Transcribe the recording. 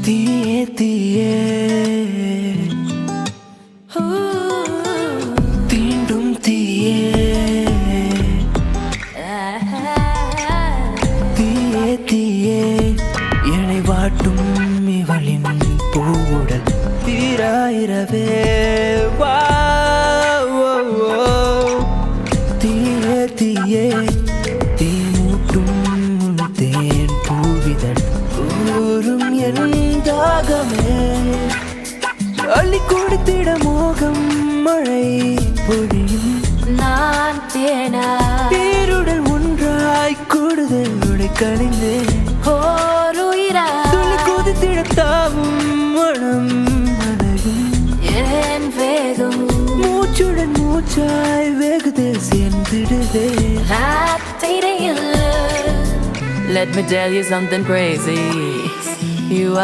தீயே தீயே தீண்டும் தீயே தீயே தீயே என்னை வாட்டும் இவளின் பூவுடல் தீராயிரவே வா தீயே தீயே தீ மூட்டும் தேன் பூவிதழ் ஊரும் என் தாகமே அள்ளி கொடுத்திட மோகம் மழை பொழியும் நான் தேனா பேருடல் ஒன்றாய் கூடுதல் உடை கழிந்தேன் ஓர் உயிரா துளி கொதித்திட தாவும் மனம் மனையும் என் வேகம் மூச்சுடன் மூச்சாய் வேகுதே சேர்ந்திடுதே ராத்திரையில். Let me tell you something crazy. You are